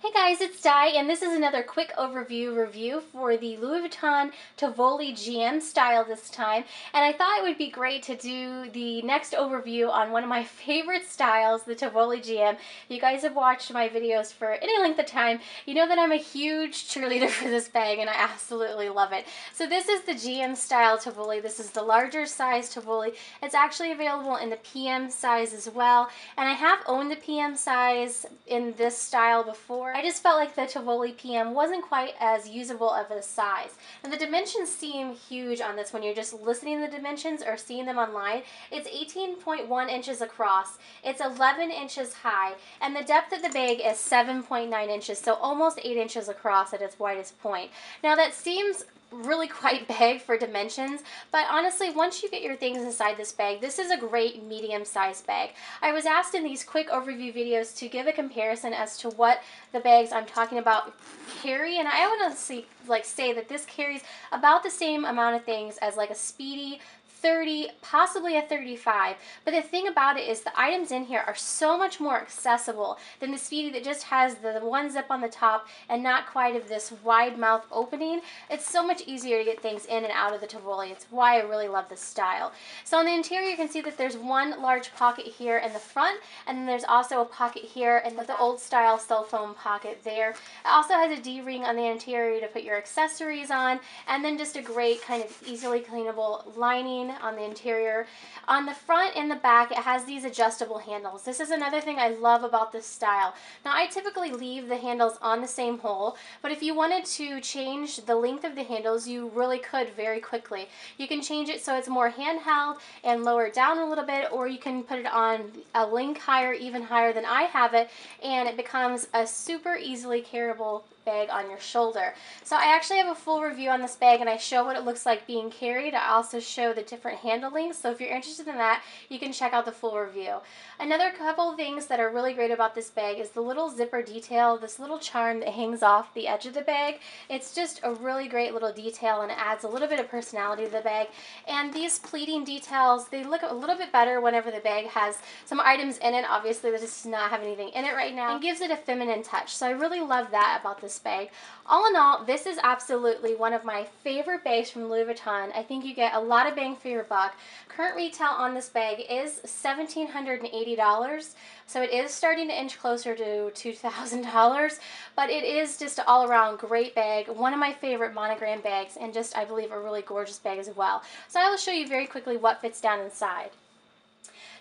Hey guys, it's Di, and this is another quick overview review for the Louis Vuitton Tivoli GM style this time. And I thought it would be great to do the next overview on one of my favorite styles, the Tivoli GM. If you guys have watched my videos for any length of time, you know that I'm a huge cheerleader for this bag, and I absolutely love it. So this is the GM style Tivoli. This is the larger size Tivoli. It's actually available in the PM size as well, and I have owned the PM size in this style before. I just felt like the Tivoli PM wasn't quite as usable of a size. And the dimensions seem huge on this when you're just listening to the dimensions or seeing them online. It's 18.1 inches across, it's 11 inches high, and the depth of the bag is 7.9 inches, so almost 8 inches across at its widest point. Now that seems really quite big for dimensions, but honestly, once you get your things inside this bag, this is a great medium-sized bag. I was asked in these quick overview videos to give a comparison as to what the bags I'm talking about carry, and I honestly say that this carries about the same amount of things as like a Speedy 30, possibly a 35, but the thing about it is the items in here are so much more accessible than the Speedy that just has the one zip on the top and not quite of this wide mouth opening. It's so much easier to get things in and out of the Tivoli. It's why I really love this style. So on the interior, you can see that there's one large pocket here in the front, and then there's also a pocket here and the old style cell phone pocket there. It also has a D-ring on the interior to put your accessories on, and then just a great kind of easily cleanable lining on the interior. On the front and the back, it has these adjustable handles. This is another thing I love about this style. Now, I typically leave the handles on the same hole, but if you wanted to change the length of the handles, you really could very quickly. You can change it so it's more handheld and lower it down a little bit, or you can put it on a link higher, even higher than I have it, and it becomes a super easily carryable bag on your shoulder. So I actually have a full review on this bag, and I show what it looks like being carried. I also show the different handle links, so if you're interested in that, you can check out the full review. Another couple of things that are really great about this bag is the little zipper detail, this little charm that hangs off the edge of the bag. It's just a really great little detail, and it adds a little bit of personality to the bag. And these pleating details, they look a little bit better whenever the bag has some items in it. Obviously, this does not have anything in it right now, and gives it a feminine touch. So I really love that about this bag. All in all, this is absolutely one of my favorite bags from Louis Vuitton. I think you get a lot of bang for your buck. Current retail on this bag is $1,780, so it is starting to inch closer to $2,000, but it is just an all-around great bag, one of my favorite monogram bags, and just, I believe, a really gorgeous bag as well. So I will show you very quickly what fits down inside.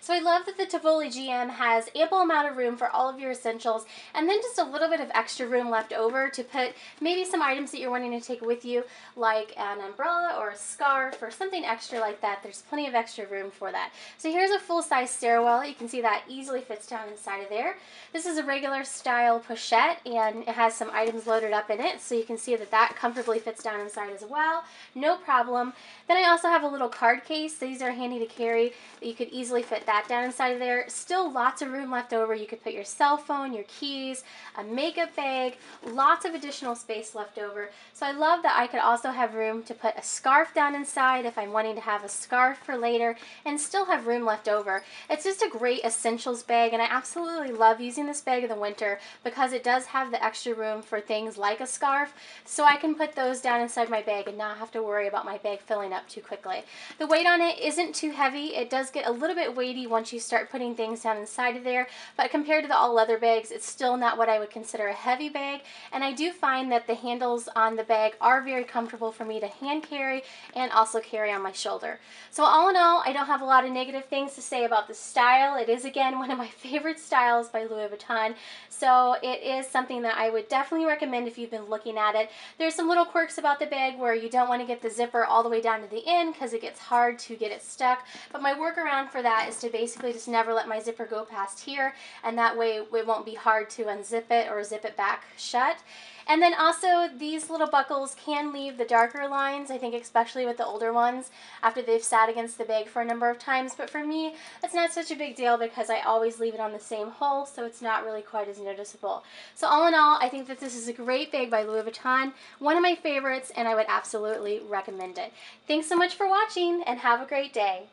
So I love that the Tivoli GM has ample amount of room for all of your essentials, and then just a little bit of extra room left over to put maybe some items that you're wanting to take with you, like an umbrella or a scarf or something extra like that. There's plenty of extra room for that. So here's a full-size stairwell. You can see that easily fits down inside of there. This is a regular style pochette, and it has some items loaded up in it, so you can see that that comfortably fits down inside as well. No problem. Then I also have a little card case. These are handy to carry. You could easily fit that down inside of there. Still lots of room left over. You could put your cell phone, your keys, a makeup bag, lots of additional space left over. So I love that I could also have room to put a scarf down inside if I'm wanting to have a scarf for later and still have room left over. It's just a great essentials bag, and I absolutely love using this bag in the winter because it does have the extra room for things like a scarf, so I can put those down inside my bag and not have to worry about my bag filling up too quickly. The weight on it isn't too heavy. It does get a little bit weighty once you start putting things down inside of there, but compared to the all leather bags, it's still not what I would consider a heavy bag, and I do find that the handles on the bag are very comfortable for me to hand carry and also carry on my shoulder. So all in all, I don't have a lot of negative things to say about the style. It is, again, one of my favorite styles by Louis Vuitton, so it is something that I would definitely recommend if you've been looking at it. There's some little quirks about the bag where you don't want to get the zipper all the way down to the end because it gets hard to get it stuck, but my workaround for that is to basically just never let my zipper go past here, and that way it won't be hard to unzip it or zip it back shut. And then also, these little buckles can leave the darker lines, I think especially with the older ones, after they've sat against the bag for a number of times. But for me, it's not such a big deal because I always leave it on the same hole, so it's not really quite as noticeable. So all in all, I think that this is a great bag by Louis Vuitton, one of my favorites, and I would absolutely recommend it. Thanks so much for watching, and have a great day.